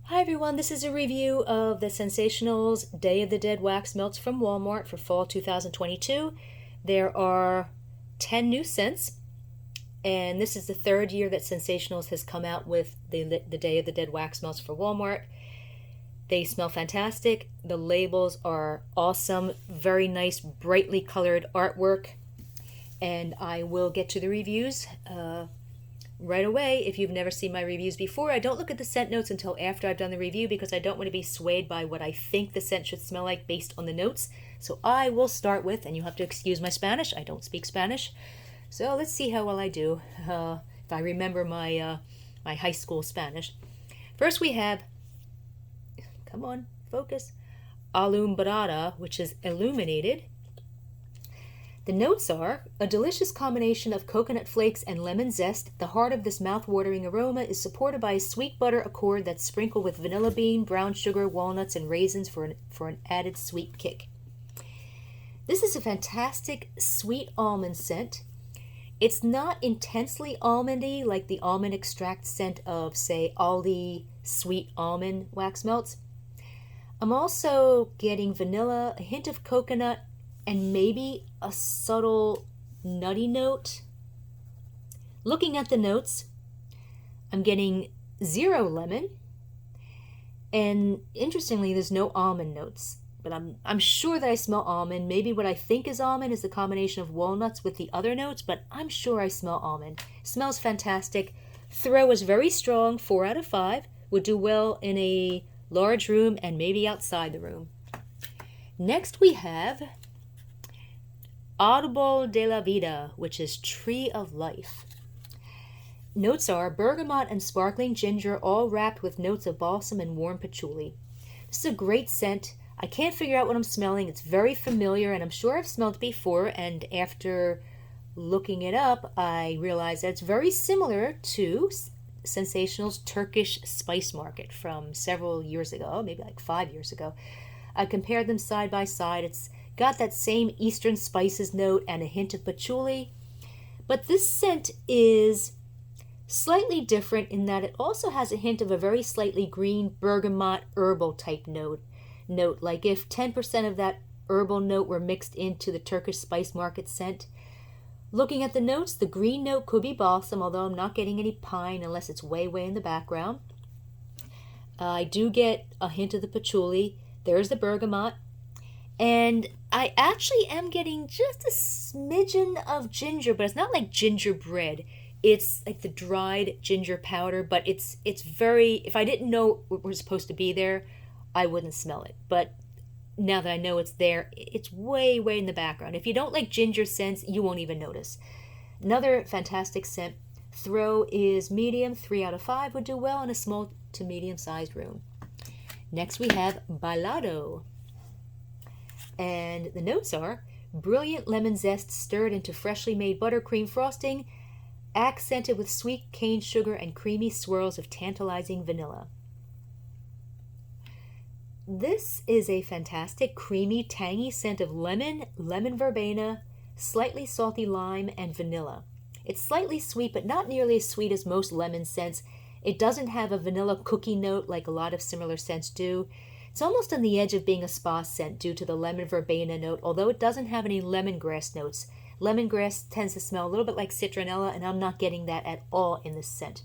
Hi everyone, this is a review of the ScentSationals Day of the Dead wax melts from Walmart for fall 2022. There are 10 new scents, and this is the third year that ScentSationals has come out with the Day of the Dead wax melts for Walmart. They smell fantastic. The labels are awesome, very nice, brightly colored artwork, and I will get to the reviews right away. If you've never seen my reviews before, I don't look at the scent notes until after I've done the review because I don't want to be swayed by what I think the scent should smell like based on the notes. So I will start with, and you'll have to excuse my Spanish, I don't speak Spanish. So let's see how well I do, if I remember my high school Spanish. First we have, come on, focus, alumbrada, which is illuminated. The notes are a delicious combination of coconut flakes and lemon zest. The heart of this mouth-watering aroma is supported by a sweet butter accord that's sprinkled with vanilla bean, brown sugar, walnuts, and raisins for an added sweet kick. This is a fantastic sweet almond scent. It's not intensely almondy like the almond extract scent of, say, Aldi sweet almond wax melts. I'm also getting vanilla, a hint of coconut, and maybe a subtle nutty note. Looking at the notes, I'm getting 0 lemon, and interestingly, there's no almond notes. But I'm sure that I smell almond. Maybe what I think is almond is the combination of walnuts with the other notes, but I'm sure I smell almond. Smells fantastic. Throw is very strong, 4 out of 5. Would do well in a large room and maybe outside the room. Next we have Audible De La Vida, which is Tree of Life. Notes are bergamot and sparkling ginger, all wrapped with notes of balsam and warm patchouli. This is a great scent. I can't figure out what I'm smelling. It's very familiar, and I'm sure I've smelled it before, and after looking it up, I realized that it's very similar to ScentSationals' Turkish Spice Market from several years ago, maybe like 5 years ago. I compared them side by side. It's got that same Eastern spices note and a hint of patchouli. But this scent is slightly different in that it also has a hint of a very slightly green bergamot herbal type note. Like if 10% of that herbal note were mixed into the Turkish Spice Market scent. Looking at the notes, the green note could be balsam, although I'm not getting any pine unless it's way in the background. I do get a hint of the patchouli. There's the bergamot. And I actually am getting just a smidgen of ginger, but it's not like gingerbread. It's like the dried ginger powder, but it's very, if I didn't know what was supposed to be there, I wouldn't smell it. But now that I know it's there, it's way in the background. If you don't like ginger scents, you won't even notice. Another fantastic scent. Throw is medium, 3 out of 5 would do well in a small to medium-sized room. Next we have Balado. And the notes are brilliant lemon zest stirred into freshly made buttercream frosting, accented with sweet cane sugar and creamy swirls of tantalizing vanilla. This is a fantastic creamy, tangy scent of lemon verbena, slightly salty lime, and vanilla. It's slightly sweet, but not nearly as sweet as most lemon scents. It doesn't have a vanilla cookie note like a lot of similar scents do. It's almost on the edge of being a spa scent due to the lemon verbena note, although it doesn't have any lemongrass notes. Lemongrass tends to smell a little bit like citronella, and I'm not getting that at all in this scent.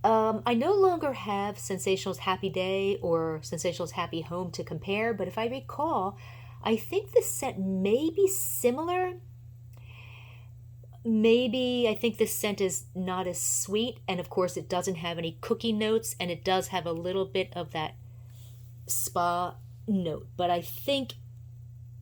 I no longer have ScentSationals Happy Day or ScentSationals Happy Home to compare, but if I recall, I think this scent may be similar. Maybe I think this scent is not as sweet, and of course it doesn't have any cookie notes, and it does have a little bit of that spa note, but I think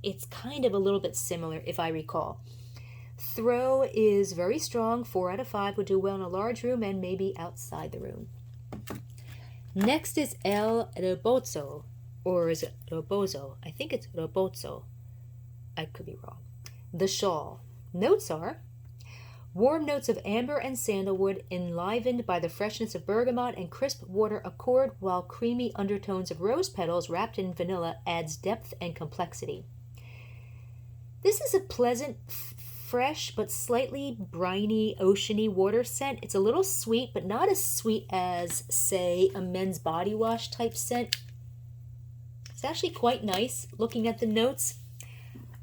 it's kind of a little bit similar if I recall. Throw is very strong, 4 out of 5 would do well in a large room and maybe outside the room. Next is El Rebozzo, or is it Rebozzo? I think it's Rebozzo. I could be wrong. The Shawl. Notes are warm notes of amber and sandalwood enlivened by the freshness of bergamot and crisp water accord, while creamy undertones of rose petals wrapped in vanilla adds depth and complexity. This is a pleasant, fresh but slightly briny, oceany water scent. It's a little sweet, but not as sweet as, say, a men's body wash type scent. It's actually quite nice. Looking at the notes,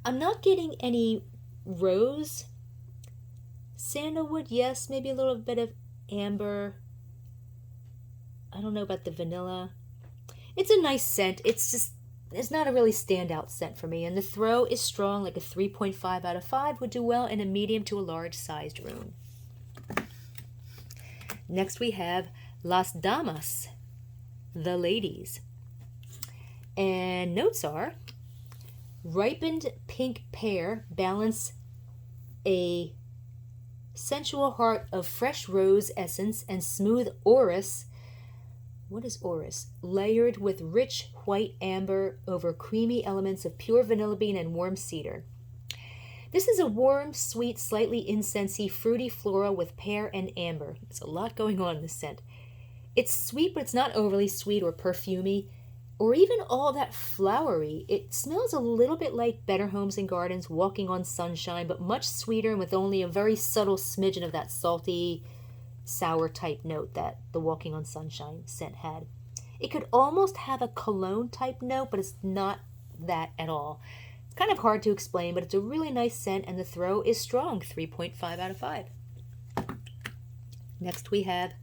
I'm not getting any rose. Sandalwood, yes, maybe a little bit of amber. I don't know about the vanilla. It's a nice scent. It's not a really standout scent for me. And the throw is strong, like a 3.5 out of 5 would do well in a medium to a large sized room. Next we have Las Damas, the ladies. And notes are: ripened pink pear balance a sensual heart of fresh rose essence and smooth orris. What is orris? Layered with rich white amber over creamy elements of pure vanilla bean and warm cedar. This is a warm, sweet, slightly incensey, fruity floral with pear and amber. There's a lot going on in this scent. It's sweet, but it's not overly sweet or perfumey, or even all that flowery. It smells a little bit like Better Homes and Gardens, Walking on Sunshine, but much sweeter and with only a very subtle smidgen of that salty, sour type note that the Walking on Sunshine scent had. It could almost have a cologne type note, but it's not that at all. It's kind of hard to explain, but it's a really nice scent, and the throw is strong, 3.5 out of 5. Next we have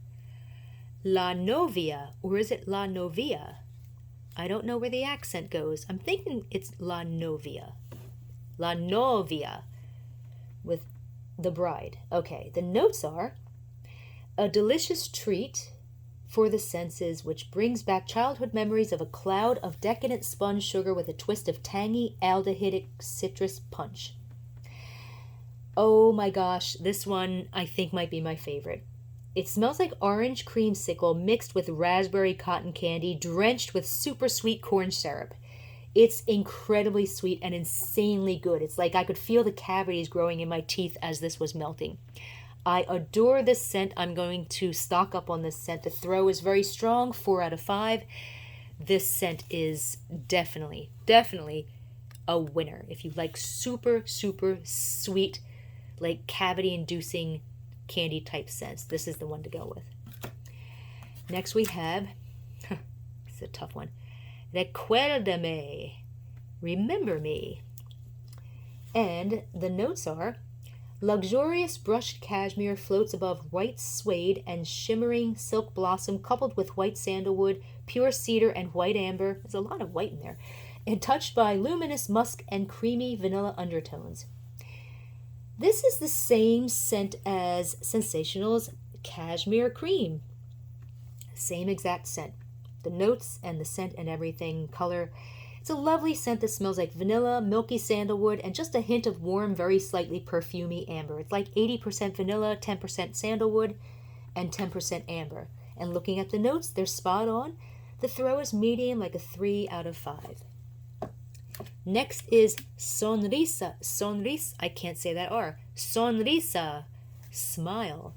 La Novia, or is it La Novia? I don't know where the accent goes. I'm thinking it's La Novia. La Novia, with the bride. Okay, the notes are: a delicious treat for the senses, which brings back childhood memories of a cloud of decadent spun sugar with a twist of tangy aldehydic citrus punch. Oh my gosh, this one I think might be my favorite. It smells like orange creamsicle mixed with raspberry cotton candy, drenched with super sweet corn syrup. It's incredibly sweet and insanely good. It's like I could feel the cavities growing in my teeth as this was melting. I adore this scent. I'm going to stock up on this scent. The throw is very strong, 4 out of 5. This scent is definitely a winner. If you like super, super sweet, like cavity-inducing candy type scents, this is the one to go with. Next we have, it's a tough one, Cuerademe, Remember Me. And the notes are: luxurious brushed cashmere floats above white suede and shimmering silk blossom coupled with white sandalwood, pure cedar, and white amber. There's a lot of white in there. And touched by luminous musk and creamy vanilla undertones. This is the same scent as ScentSationals Cashmere Cream. Same exact scent. The notes and the scent and everything, color. It's a lovely scent that smells like vanilla, milky sandalwood, and just a hint of warm, very slightly perfumey amber. It's like 80% vanilla, 10% sandalwood, and 10% amber. And looking at the notes, they're spot on. The throw is medium, like a 3 out of 5. Next is Sondris, I can't say that R. Sonrisa, Smile.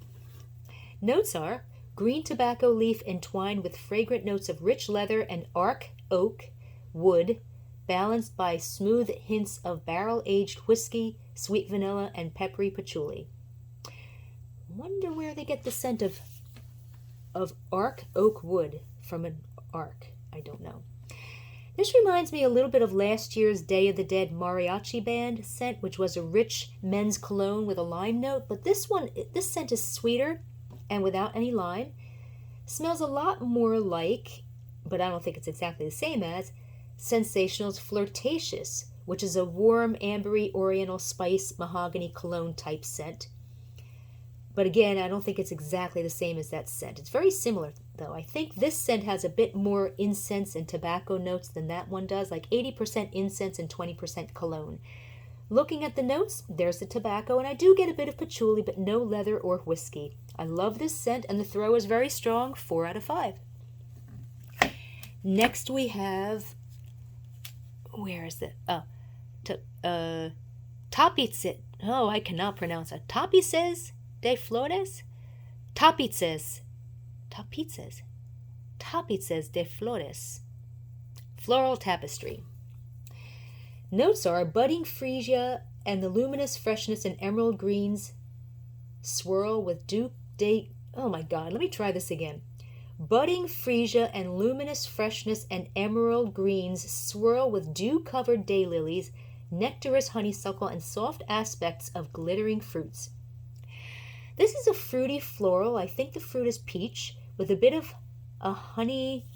Notes are: green tobacco leaf entwined with fragrant notes of rich leather and oak wood, balanced by smooth hints of barrel-aged whiskey, sweet vanilla, and peppery patchouli. Wonder where they get the scent of oak wood from an arc. I don't know. This reminds me a little bit of last year's Day of the Dead mariachi band scent, which was a rich men's cologne with a lime note, but this scent is sweeter and without any lime. Smells a lot more like, but I don't think it's exactly the same as, ScentSationals Flirtatious, which is a warm, ambery, oriental spice, mahogany cologne type scent. But again, I don't think it's exactly the same as that scent. It's very similar, though. I think this scent has a bit more incense and tobacco notes than that one does, like 80% incense and 20% cologne. Looking at the notes, there's the tobacco, and I do get a bit of patchouli, but no leather or whiskey. I love this scent, and the throw is very strong, 4 out of 5. Next we have, where is it? Tapices. Oh, I cannot pronounce it. Tapices de Flores? Tapices de Flores. Floral tapestry. Notes are budding freesia, and the luminous freshness and emerald greens swirl with dew date. Oh my God, let me try this again. Budding freesia and luminous freshness and emerald greens swirl with dew-covered daylilies, nectarous honeysuckle, and soft aspects of glittering fruits. This is a fruity floral. I think the fruit is peach, with a bit of honey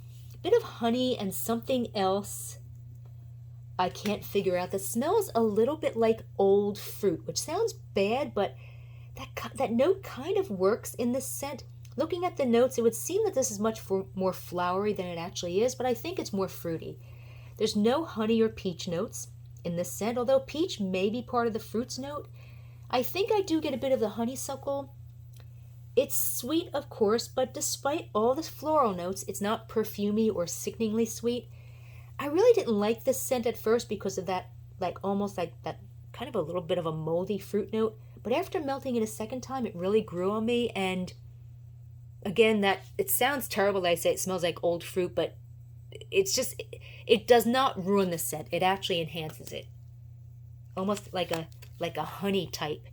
and something else I can't figure out. That smells a little bit like old fruit, which sounds bad, but that note kind of works in this scent. Looking at the notes, it would seem that this is much more flowery than it actually is, but I think it's more fruity. There's no honey or peach notes in this scent, although peach may be part of the fruits note. I think I do get a bit of the honeysuckle. It's sweet, of course, but despite all the floral notes, it's not perfumey or sickeningly sweet. I really didn't like this scent at first because of that, almost like that kind of a little bit of a moldy fruit note. But after melting it a second time, it really grew on me. And again, it sounds terrible that I say it smells like old fruit, but it does not ruin the scent. It actually enhances it. Almost like a honey type.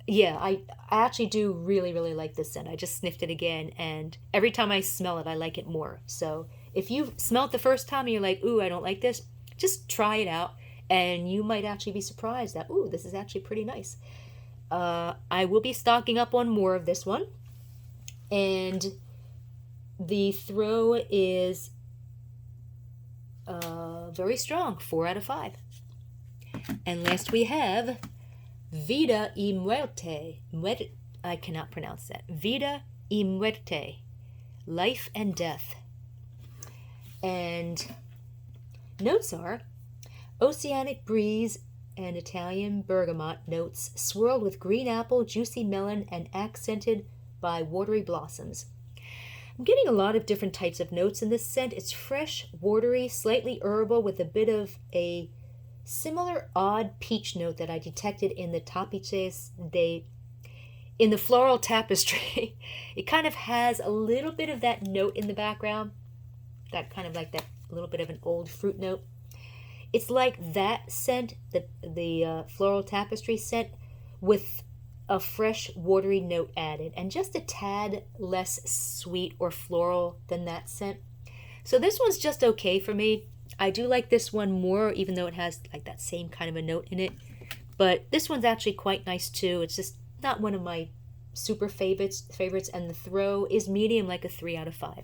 Yeah, I actually do really, really like this scent. I just sniffed it again, and every time I smell it, I like it more. So if you smell it the first time and you're like, ooh, I don't like this, just try it out, and you might actually be surprised that, ooh, this is actually pretty nice. I will be stocking up on more of this one, and the throw is very strong, 4 out of 5. And last we have Vida y Muerte. I cannot pronounce that. Vida y Muerte. Life and Death. And notes are oceanic breeze and Italian bergamot notes swirled with green apple, juicy melon, and accented by watery blossoms. I'm getting a lot of different types of notes in this scent. It's fresh, watery, slightly herbal with a bit of a similar odd peach note that I detected in the tapices in the floral tapestry. It kind of has a little bit of that note in the background, that kind of like that little bit of an old fruit note. It's like that scent, the floral tapestry scent, with a fresh watery note added, and just a tad less sweet or floral than that scent. So this one's just okay for me. I do like this one more, even though it has like that same kind of a note in it. But this one's actually quite nice too. It's just not one of my super favorites, and the throw is medium, like a 3 out of 5.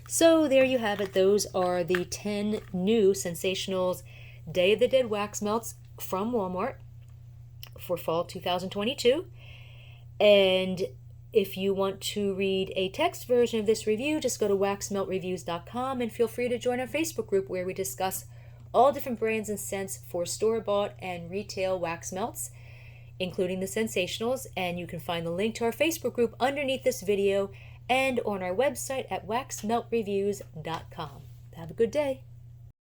So there you have it. Those are the 10 new ScentSationals Day of the Dead wax melts from Walmart for fall 2022. And if you want to read a text version of this review, just go to waxmeltreviews.com and feel free to join our Facebook group where we discuss all different brands and scents for store-bought and retail wax melts, including the ScentSationals. And you can find the link to our Facebook group underneath this video and on our website at waxmeltreviews.com. Have a good day.